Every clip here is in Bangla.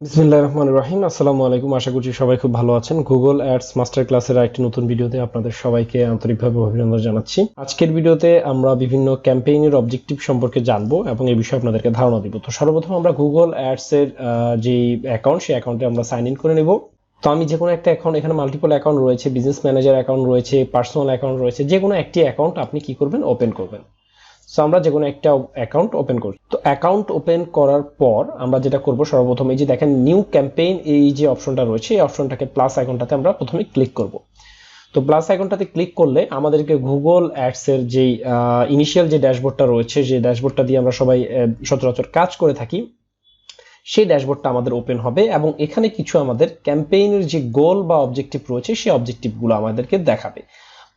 বিসমিল্লাহির রহমানির রহিম। আসসালামু আলাইকুম। আশা করছি সবাই খুব ভালো আছেন। গুগল অ্যাডস মাস্টার ক্লাসের একটি নতুন ভিডিওতে আপনাদের সবাইকে আন্তরিকভাবে অভিনন্দন জানাচ্ছি। আজকের ভিডিওতে আমরা বিভিন্ন ক্যাম্পেইনের অবজেক্টিভ সম্পর্কে জানবো এবং এই বিষয়ে আপনাদেরকে ধারণা দিব। তো সর্বপ্রথম আমরা গুগল অ্যাডস এর যে অ্যাকাউন্ট, সেই অ্যাকাউন্টে আমরা সাইন ইন করে নেব। তো আমি যে কোনো একটা অ্যাকাউন্ট, এখানে মাল্টিপল অ্যাকাউন্ট রয়েছে, বিজনেস ম্যানেজার অ্যাকাউন্ট রয়েছে, পার্সোনাল অ্যাকাউন্ট রয়েছে, যে কোনো একটি অ্যাকাউন্ট আপনি কি করবেন, ওপেন করবেন। সো আমরা যে কোনো একটা অ্যাকাউন্ট ওপেন করি। তো অ্যাকাউন্ট ওপেন করার পর আমরা যেটা করব, সর্বপ্রথম এই যে দেখেন নিউ ক্যাম্পেইন, এই যে অপশনটা রয়েছে, এই অপশনটাকে প্লাস আইকনটাতে আমরা প্রথমে ক্লিক করব। তো প্লাস আইকনটাতে ক্লিক করলে আমাদেরকে গুগল অ্যাডস এর যে ইনিশিয়াল যে ড্যাশবোর্ডটা রয়েছে, যে ড্যাশবোর্ডটা দিয়ে আমরা সবাই সচরাচর কাজ করে থাকি, সেই ড্যাশবোর্ডটা আমাদের ওপেন হবে এবং এখানে কিছু আমাদের ক্যাম্পেইনের যে গোল বা অবজেক্টিভ রয়েছে, সেই অবজেক্টিভগুলো আমাদেরকে দেখাবে।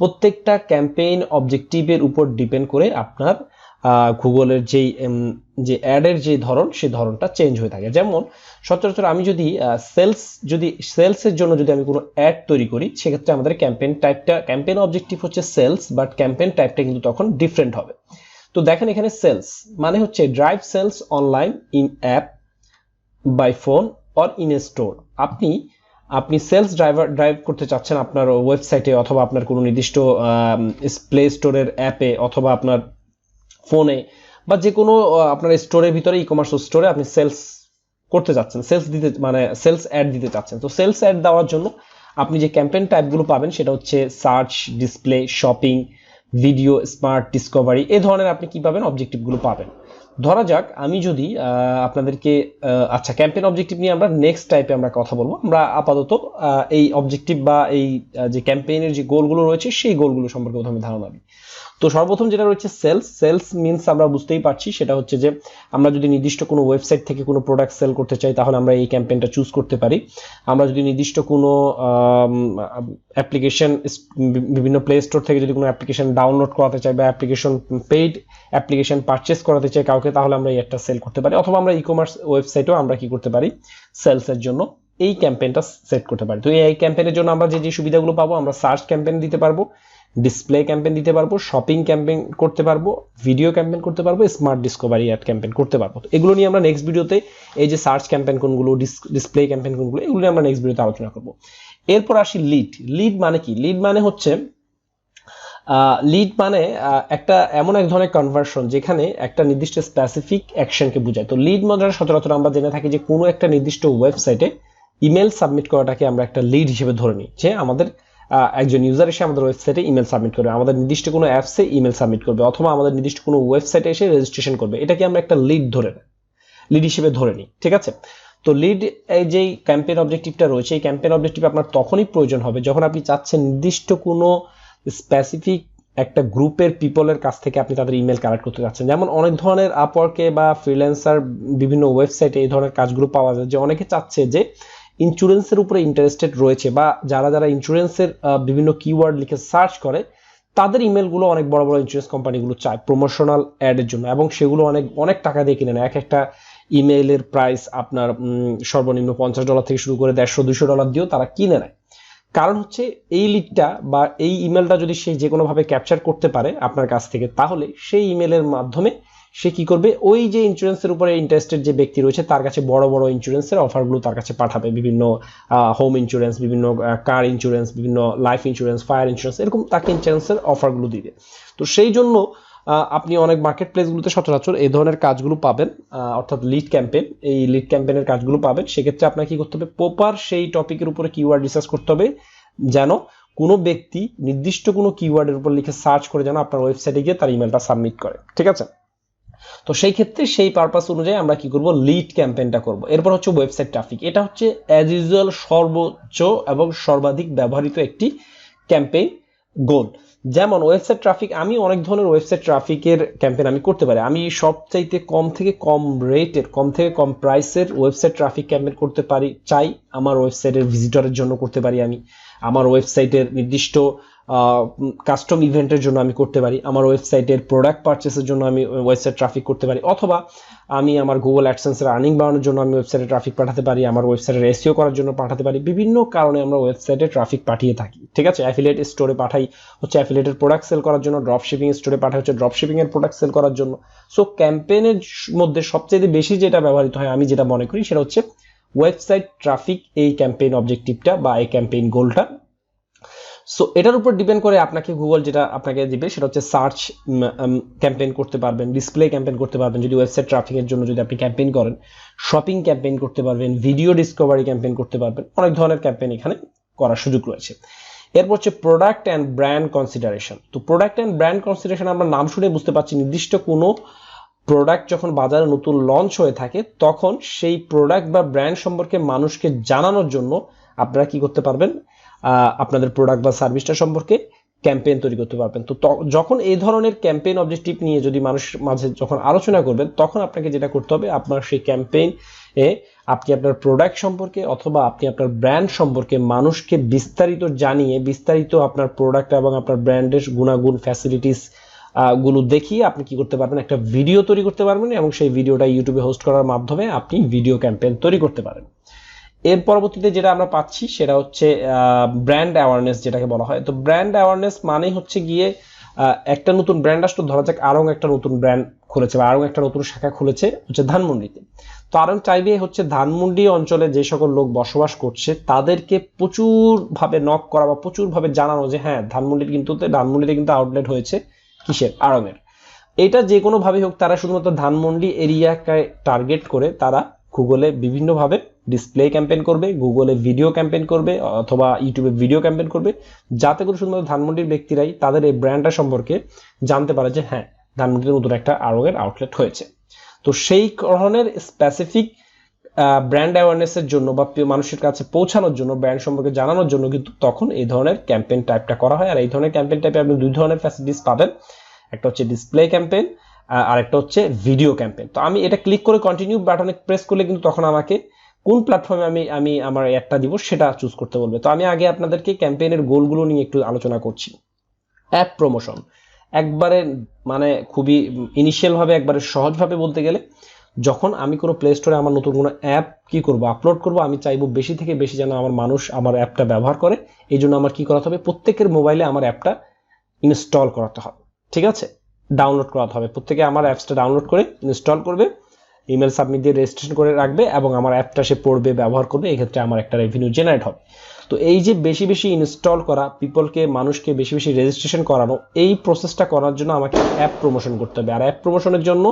প্রত্যেকটা ক্যাম্পেইন অবজেক্টিভের উপর ডিপেন্ড করে আপনার গুগলের যে অ্যাডের যে ধরন, সেই ধরনটা চেঞ্জ হয়ে থাকে। যেমন সচরাচর আমি যদি সেলসের জন্য যদি আমি কোনো অ্যাড তৈরি করি, সেক্ষেত্রে আমাদের ক্যাম্পেইন অবজেক্টিভ হচ্ছে সেলস, বাট ক্যাম্পেইন টাইপটা কিন্তু তখন ডিফারেন্ট হবে। তো দেখেন এখানে সেলস মানে হচ্ছে drive sales online in app, by phone or in a store. আপনি সেলস ড্রাইভ করতে চাচ্ছেন আপনার ওয়েবসাইটে, অথবা আপনার কোনো নির্দিষ্ট প্লে স্টোরের অ্যাপে, অথবা আপনার ফোনে, বা যে কোনো আপনার স্টোরের ভিতরে, ই কমার্স স্টোরে আপনি সেলস করতে চাচ্ছেন, সেলস অ্যাড দিতে চাচ্ছেন। তো সেলস অ্যাড দেওয়ার জন্য আপনি যে ক্যাম্পেইন টাইপগুলো পাবেন, সেটা হচ্ছে search, display, shopping, video, smart, Discovery, এই ধরনের আপনি কি পাবেন, অবজেক্টিভগুলো পাবেন। ধরা যাক আমি যদি আপনাদেরকে আচ্ছা, ক্যাম্পেইন অবজেক্টিভ নিয়ে আমরা নেক্সট টাইপে আমরা কথা বলবো। আমরা আপাতত এই অবজেক্টিভ বা এই যে ক্যাম্পেইনের যে গোলগুলো রয়েছে, সেই গোলগুলো সম্পর্কে প্রথমে ধারণা দিই। তো সর্বপ্রথম যেটা রয়েছে সেলস মিনস আমরা বুঝতেই পারছি, সেটা হচ্ছে যে আমরা যদি নির্দিষ্ট কোনো ওয়েবসাইট থেকে কোনো প্রোডাক্ট সেল করতে চাই, তাহলে আমরা এই ক্যাম্পেইনটা চুজ করতে পারি। আমরা যদি নির্দিষ্ট কোনো অ্যাপ্লিকেশন, বিভিন্ন প্লে স্টোর থেকে যদি কোনো অ্যাপ্লিকেশন ডাউনলোড করাতে চাই, বা পেইড অ্যাপ্লিকেশন পারচেস করাতে চাই কাউকে, তাহলে আমরা এই একটা সেল করতে পারি। অথবা আমরা ই কমার্স ওয়েবসাইটেও আমরা কি করতে পারি, সেলসের জন্য এই ক্যাম্পেইনটা সেট করতে পারি। তো এই ক্যাম্পেইনের জন্য আমরা যে সুবিধাগুলো পাবো, আমরা সার্চ ক্যাম্পেইন দিতে পারবো, ডিসপ্লে ক্যাম্পেইন দিতে পারবো, শপিং ক্যাম্পেইন করতে পারবো, ভিডিও ক্যাম্পেইন করতে পারবো, স্মার্ট ডিসকভারি অ্যাড ক্যাম্পেইন করতে পারবো। এগুলো নিয়ে আমরা নেক্সট ভিডিওতে, এই যে সার্চ ক্যাম্পেইন কোনগুলো, ডিসপ্লে ক্যাম্পেইন কোনগুলো, এগুলো নিয়ে আমরা নেক্সট ভিডিওতে আলোচনা করব। এরপর আসি লিড মানে কি? লিড মানে হচ্ছে একটা এমন এক ধরনের কনভার্সন যেখানে একটা নির্দিষ্ট স্পেসিফিক অ্যাকশনকে বোঝায়। তো লিড মানে সচরাচর আমরা জেনে থাকি যে কোনো একটা নির্দিষ্ট ওয়েবসাইটে ইমেল সাবমিট করাটাকে আমরা একটা লিড হিসেবে ধরে নিই, যে আমাদের একজন ইউজার এসে আমাদের ওয়েবসাইটে ইমেল সাবমিট করবে, আমাদের নির্দিষ্ট কোনো অ্যাপসে ইমেল সাবমিট করবে, অথবা আমাদের নির্দিষ্ট কোনো ওয়েবসাইটে এসে রেজিস্ট্রেশন করবে। এটাকে আমরা একটা লিড হিসেবে ধরে নিই, ঠিক আছে? তো লিড, এই যে ক্যাম্পেইন অবজেক্টিভটা রয়েছে, এই ক্যাম্পেইন অবজেক্টিভ আপনার তখনই প্রয়োজন হবে যখন আপনি চাচ্ছেন নির্দিষ্ট কোনো স্পেসিফিক একটা গ্রুপের পিপলের কাছ থেকে আপনি তাদের ইমেল কালেক্ট করতে যাচ্ছেন। যেমন অনেক ধরনের আপওয়ার্কে বা ফ্রিল্যান্সার বিভিন্ন ওয়েবসাইটে এই ধরনের কাজগুলো পাওয়া যায়, যে অনেকে চাচ্ছে যে ইন্স্যুরেন্সের উপরে ইন্টারেস্টেড রয়েছে, বা যারা ইন্স্যুরেন্সের বিভিন্ন কিওয়ার্ড লিখে সার্চ করে, তাদের ইমেলগুলো অনেক বড় বড় ইন্স্যুরেন্স কোম্পানিগুলো চায় প্রমোশনাল অ্যাডের জন্য, এবং সেগুলো অনেক অনেক টাকা দিয়ে কিনে নেয়। একটা ইমেইলের প্রাইস আপনার সর্বনিম্ন $50 থেকে শুরু করে $150-200 দিয়েও তারা কিনে নেয়। কারণ হচ্ছে এই লিডটা বা এই ইমেলটা যদি সে যে কোনোভাবে ক্যাপচার করতে পারে আপনার কাছ থেকে, তাহলে সেই ইমেলের মাধ্যমে সে কি করবে, ওই যে ইন্স্যুরেন্সের উপরে ইন্টারেস্টেড যে ব্যক্তি রয়েছে, তার কাছে বড় বড় ইন্স্যুরেন্সের অফারগুলো তার কাছে পাঠাবে। বিভিন্ন হোম ইন্স্যুরেন্স, বিভিন্ন কার ইন্স্যুরেন্স, বিভিন্ন লাইফ ইন্স্যুরেন্স, ফায়ার ইন্স্যুরেন্স, এরকম তাকে ইন্স্যুরেন্সের অফারগুলো দিবে। তো সেই জন্য আপনি অনেক মার্কেট প্লেসগুলোতে সচরাচর এই ধরনের কাজগুলো পাবেন, অর্থাৎ এই লিড ক্যাম্পেইনের কাজগুলো পাবেন। সেক্ষেত্রে আপনাকে কি করতে হবে, প্রপার সেই টপিকের উপরে কিওয়ার্ড রিসার্চ করতে হবে, যেন কোনো ব্যক্তি নির্দিষ্ট কোনো কিওয়ার্ডের উপর লিখে সার্চ করে যেন আপনার ওয়েবসাইটে গিয়ে তার ইমেলটা সাবমিট করে, ঠিক আছে? তো সেই ক্ষেত্রে সেই পারপাস অনুযায়ী আমরা কি করব, লিড ক্যাম্পেইনটা করব। এরপর হচ্ছে ওয়েবসাইট ট্রাফিক। এটা হচ্ছে অ্যাজ ইউজুয়াল সর্বোচ্চ এবং সর্বাধিক ব্যবহৃত একটি ক্যাম্পেইন গোল। যেমন ওয়েবসাইট ট্রাফিক, আমি অনেক ধরনের ওয়েবসাইট ট্রাফিকের ক্যাম্পেইন আমি করতে পারি। আমি সবচাইতে কম থেকে কম রেটের, কম থেকে কম প্রাইসের ওয়েবসাইট ট্রাফিক ক্যাম্পেইন করতে পারি চাই, আমার ওয়েবসাইটের ভিজিটরের জন্য করতে পারি, আমি আমার ওয়েবসাইটের নির্দিষ্ট কাস্টম ইভেন্টের জন্য আমি করতে পারি, আমার ওয়েবসাইটের প্রোডাক্ট পারচেসের জন্য আমি ওয়েবসাইট ট্রাফিক করতে পারি, অথবা আমি আমার গুগল অ্যাডসেন্সের আর্নিং বাড়ানোর জন্য আমি ওয়েবসাইটে ট্রাফিক পাঠাতে পারি, আমার ওয়েবসাইটের এসইও করার জন্য পাঠাতে পারি। বিভিন্ন কারণে আমরা ওয়েবসাইটে ট্রাফিক পাঠিয়ে থাকি, ঠিক আছে? অ্যাফিলিয়েট স্টোরে পাঠাই হচ্ছে অ্যাফিলিয়েটের প্রোডাক্ট সেল করার জন্য, ড্রপ শিপিং স্টোরে পাঠাই হচ্ছে ড্রপ শিপিং এর প্রোডাক্ট সেল করার জন্য। সো ক্যাম্পেইনের মধ্যে সবচেয়ে বেশি যেটা ব্যবহৃত হয়, আমি যেটা মনে করি, সেটা হচ্ছে ওয়েবসাইট ট্রাফিক এই ক্যাম্পেইন অবজেক্টিভটা বা এই ক্যাম্পেইন গোলটা। সো এটার উপর ডিপেন্ড করে আপনাকে গুগল যেটা আপনাকে দিবে সেটা হচ্ছে সার্চ ক্যাম্পেইন করতে পারবেন, ডিসপ্লে ক্যাম্পেইন করতে পারবেন যদি ওয়েবসাইট ট্রাফিকের জন্য যদি আপনি ক্যাম্পেইন করেন, শপিং ক্যাম্পেইন করতে পারবেন, ভিডিও ডিসকভারি ক্যাম্পেইন করতে পারবেন, অনেক ধরনের ক্যাম্পেইন এখানে করার সুযোগ রয়েছে। এরপর হচ্ছে প্রোডাক্ট অ্যান্ড ব্র্যান্ড কনসিডারেশন। তো প্রোডাক্ট অ্যান্ড ব্র্যান্ড কনসিডারেশন আমরা নাম শুনে বুঝতে পারছি নির্দিষ্ট কোনো প্রোডাক্ট যখন বাজারে নতুন লঞ্চ হয়ে থাকে তখন সেই প্রোডাক্ট বা ব্র্যান্ড সম্পর্কে মানুষকে জানানোর জন্য আপনারা কি করতে পারবেন, আপনাদের প্রোডাক্ট বা সার্ভিসটা সম্পর্কে ক্যাম্পেইন তৈরি করতে পারবেন। তো যখন এই ধরনের ক্যাম্পেইন অবজেক্টিভ নিয়ে যদি মানুষের মাঝে যখন আলোচনা করবেন তখন আপনাকে যেটা করতে হবে, আপনার সেই ক্যাম্পেইন এ আপনি আপনার প্রোডাক্ট সম্পর্কে অথবা আপনি আপনার ব্র্যান্ড সম্পর্কে মানুষকে বিস্তারিত জানিয়ে, বিস্তারিত আপনার প্রোডাক্ট এবং আপনার ব্র্যান্ডের গুণাগুণ, ফ্যাসিলিটিস গুলো দেখিয়ে আপনি কি করতে পারবেন, একটা ভিডিও তৈরি করতে পারবেন এবং সেই ভিডিওটা ইউটিউবে হোস্ট করার মাধ্যমে আপনি ভিডিও ক্যাম্পেইন তৈরি করতে পারেন। এর পরবর্তীতে যেটা আমরা পাচ্ছি সেটা হচ্ছে ব্র্যান্ড অ্যাওয়ারনেস যেটাকে বলা হয়। তো ব্র্যান্ড অ্যাওয়ারনেস মানে হচ্ছে গিয়ে একটা নতুন ব্র্যান্ড আসতো, ধরা যাক আরং একটা নতুন ব্র্যান্ড খুলেছে বা আরং একটা নতুন শাখা খুলেছে হচ্ছে ধানমন্ডিতে। তো আরং চাইবে হচ্ছে ধানমন্ডি অঞ্চলে যে সকল লোক বসবাস করছে তাদেরকে প্রচুর ভাবে নক করা বা প্রচুর ভাবে জানানো যে হ্যাঁ ধানমন্ডিতে কিন্তু আউটলেট হয়েছে কিসের, আরঙের। এটা যে কোনো ভাবে হোক তারা শুধুমাত্র ধানমন্ডি এরিয়াকে টার্গেট করে তারা গুগলে বিভিন্নভাবে ডিসপ্লে ক্যাম্পেইন করবে, গুগলে ভিডিও ক্যাম্পেইন করবে অথবা ইউটিউবে ভিডিও ক্যাম্পেইন করবে, যাতে করে শুধুমাত্র ধানমন্ডির ব্যক্তিরাই তাদের এই ব্র্যান্ডটা সম্পর্কে জানতে পারে যে হ্যাঁ ধানমন্ডিতে নতুন একটা আরঙের আউটলেট হয়েছে। তো সেই ধরনের স্পেসিফিক ব্র্যান্ড অ্যাওয়ারনেসের জন্য বা মানুষের কাছে পৌঁছানোর জন্য, ব্র্যান্ড সম্পর্কে জানানোর জন্য কিন্তু তখন এই ধরনের ক্যাম্পেইন টাইপটা করা হয়। আর এই ধরনের ক্যাম্পেইন টাইপে আপনি দুই ধরনের ফ্যাসিলিটিস পাবেন, একটা হচ্ছে ডিসপ্লে ক্যাম্পেইন আর একটা হচ্ছে ভিডিও ক্যাম্পেইন। তো আমি এটা ক্লিক করে কন্টিনিউ বাটনে প্রেস করলে কিন্তু তখন আমাকে কোন প্ল্যাটফর্মে আমি আমার অ্যাডটা দিব সেটা চুজ করতে বলবে। তো আমি আগে আপনাদেরকে ক্যাম্পেইনের গোলগুলো নিয়ে একটু আলোচনা করছি। অ্যাপ প্রমোশন একবারে মানে খুবই ইনিশিয়াল ভাবে একবারে সহজভাবে বলতে গেলে, যখন আমি কোনো প্লে স্টোরে আমার নতুন কোনো অ্যাপ কি করব আপলোড করব, আমি চাইবো বেশি থেকে বেশি যেন আমার মানুষ আমার অ্যাপটা ব্যবহার করে। এই জন্য আমার কি করাতে হবে, প্রত্যেকের মোবাইলে আমার অ্যাপটা ইনস্টল করাতে হবে, ঠিক আছে, ডাউনলোড করাতে হবে। প্রত্যেকে আমার অ্যাপসটা ডাউনলোড করে ইনস্টল করবে, ইমেল সাবমিট দিয়ে রেজিস্ট্রেশন করে রাখবে এবং আমার অ্যাপটা সে পড়বে, ব্যবহার করবে, এক্ষেত্রে আমার একটা রেভিনিউ জেনারেট হবে। তো এই যে বেশি বেশি ইনস্টল করা, মানুষকে বেশি বেশি রেজিস্ট্রেশন করানো, এই প্রসেসটা করার জন্য আমাকে অ্যাপ প্রমোশন করতে হবে। আর অ্যাপ প্রমোশনের জন্য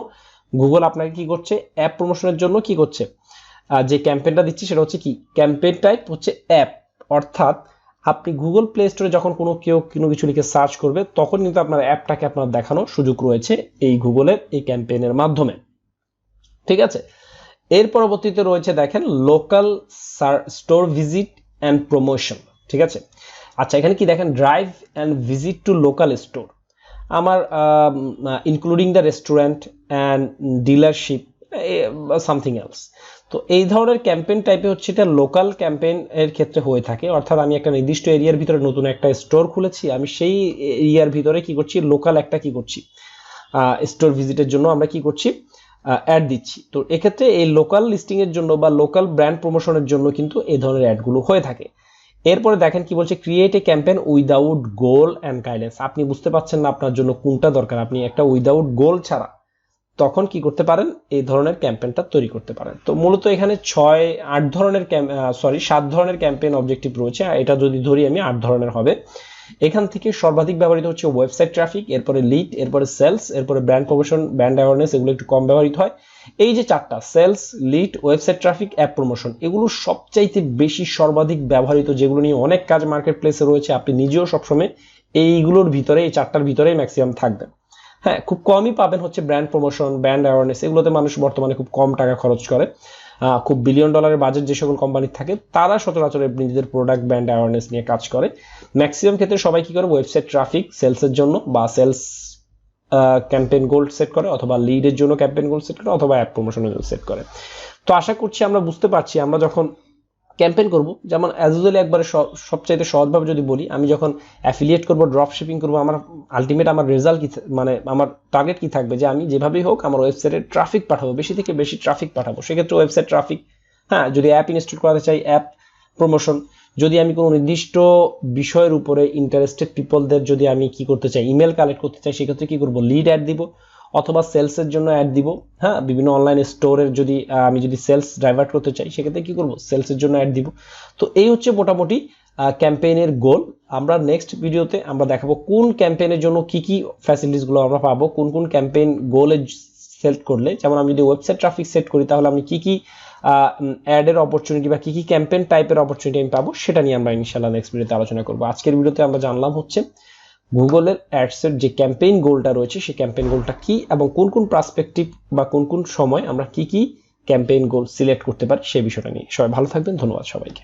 গুগল আপনাকে কি করছে, অ্যাপ প্রমোশনের জন্য কি করছে, যে ক্যাম্পেইনটা দিচ্ছি সেটা হচ্ছে কি, ক্যাম্পেইন টাইপ হচ্ছে অ্যাপ। অর্থাৎ আপনি গুগল প্লে স্টোরে যখন কেউ কোনো কিছু লিখে সার্চ করবে তখন কিন্তু আপনার অ্যাপটাকে আপনার দেখানোর সুযোগ রয়েছে এই গুগলের এই ক্যাম্পেইনের মাধ্যমে, ঠিক আছে। এর পরবর্তীতে রয়েছে দেখেন local store visit and promotion, ঠিক আছে। আচ্ছা এখানে কি দেখেন, drive and visit to local store, আমার including the restaurant and dealership something else. তো এই ধরনের ক্যাম্পেইন টাইপে হচ্ছে এটা লোকাল ক্যাম্পেইন এর ক্ষেত্রে হয়ে থাকে। অর্থাৎ আমি একটা নির্দিষ্ট এরিয়ার ভিতরে নতুন একটা স্টোর খুলেছি, আমি সেই এরিয়ার ভিতরে কি করছি, লোকাল একটা কি করছি, স্টোর ভিজিটের জন্য আমরা কি করছি, অ্যাড দিচ্ছি। তো এক্ষেত্রে এই লোকাল লিস্টিং এর জন্য বা লোকাল ব্র্যান্ড প্রমোশনের জন্য কিন্তু এই ধরনের অ্যাডগুলো হয়ে থাকে। এরপরে দেখেন কি বলছে, create a campaign without goal and guidance. আপনি বুঝতে পারছেন না আপনার জন্য কোনটা দরকার, আপনি একটা উইদাউট গোল ছাড়া তখন কি করতে পারেন, এই ধরনের ক্যাম্পেইনটা তৈরি করতে পারেন। তো মূলত এখানে 7 ধরনের ক্যাম্পেইন অবজেক্টিভ রয়েছে, এটা যদি ধরি আমি 8 ধরনের হবে। এখান থেকে সর্বাধিক ব্যবহৃত হচ্ছে ওয়েবসাইট ট্রাফিক, এরপরে লিড, এরপরে সেলস, এরপরে ব্র্যান্ড প্রমোশন, ব্র্যান্ড অ্যাওয়ারনেস, এগুলো একটু কম ব্যবহৃত হয়। এই যে 4টা, sales, lead, website traffic, app promotion, এগুলো সবচাইতে বেশি সর্বাধিক ব্যবহৃত, যেগুলো নিয়ে অনেক কাজ মার্কেট প্লেসে রয়েছে। আপনি নিজেও সবসময় এইগুলোর ভিতরে, এই 4টার ভিতরেই ম্যাক্সিমাম থাকবেন। হ্যাঁ, খুব কমই পাবেন হচ্ছে ব্র্যান্ড প্রমোশন, ব্র্যান্ড অ্যাওয়ারনেস, এগুলোতে মানুষ বর্তমানে খুব কম টাকা খরচ করে। খুব বিলিয়ন ডলারের বাজেট যে সকল কোম্পানি থাকে তারা সচরাচর নিজেদের প্রোডাক্ট ব্র্যান্ড অ্যাওয়ারনেস নিয়ে কাজ করে। ম্যাক্সিমাম ক্ষেত্রে সবাই কি করে, ওয়েবসাইট ট্রাফিক সেলসের জন্য বা সেলস ক্যাম্পেইন গোল সেট করে, অথবা লিডের জন্য ক্যাম্পেইন গোল সেট করে, অথবা অ্যাপ প্রমোশনের জন্য সেট করে। তো আশা করছি আমরা বুঝতে পারছি, আমরা যখন ক্যাম্পেইন করব, যেমন অ্যাজ ইউজুয়ালি একবারে সবচাইতে সহজভাবে যদি বলি, আমি যখন অ্যাফিলিয়েট করব, ড্রপ শিপিং করব, আমার আলটিমেট আমার রেজাল্ট কি, মানে আমার টার্গেট কি থাকবে, যে আমি যেভাবেই হোক আমার ওয়েবসাইটে ট্রাফিক পাঠাবো, বেশি থেকে বেশি ট্রাফিক পাঠাবো। সেক্ষেত্রে ওয়েবসাইট ট্রাফিক, হ্যাঁ, যদি অ্যাপ ইনস্টল করাতে চাই অ্যাপ প্রমোশন, যদি আমি কোনো নির্দিষ্ট বিষয়ের উপরে ইন্টারেস্টেড পিপলদের যদি আমি কি করতে চাই, ইমেল কালেক্ট করতে চাই, সেক্ষেত্রে কি করব, লিড অ্যাড দিব, অথবা সেলসের জন্য অ্যাড দিব। হ্যাঁ, বিভিন্ন অনলাইন স্টোরের যদি আমি যদি সেলস ডাইভার্ট করতে চাই সেক্ষেত্রে কি করব, সেলসের জন্য অ্যাড দিব। তো এই হচ্ছে মোটামুটি ক্যাম্পেইনের গোল। আমরা নেক্সট ভিডিওতে আমরা দেখাবো কোন ক্যাম্পেইনের জন্য কি কি ফ্যাসিলিটিস গুলো আমরা পাবো, কোন কোন ক্যাম্পেইন গোলে সেট করলে, যেমন আমি যদি ওয়েবসাইট ট্রাফিক সেট করি তাহলে আমি কি কি অ্যাডের অপরচুনিটি বা কি কি ক্যাম্পেইন টাইপের অপরচুনিটি আমি পাবো সেটা নিয়ে আমরা ইনশাআল্লাহ নেক্সট ভিডিওতে আলোচনা করব। আজকের ভিডিওতে আমরা জানলাম হচ্ছে গুগলের অ্যাডসের যে ক্যাম্পেইন গোলটা রয়েছে সেই ক্যাম্পেইন গোলটা কি এবং কোন কোন পার্সপেক্টিভ বা কোন কোন সময় আমরা কি কি ক্যাম্পেইন গোল সিলেক্ট করতে পারি সেই বিষয়টা নিয়ে। সবাই ভালো থাকবেন, ধন্যবাদ সবাইকে।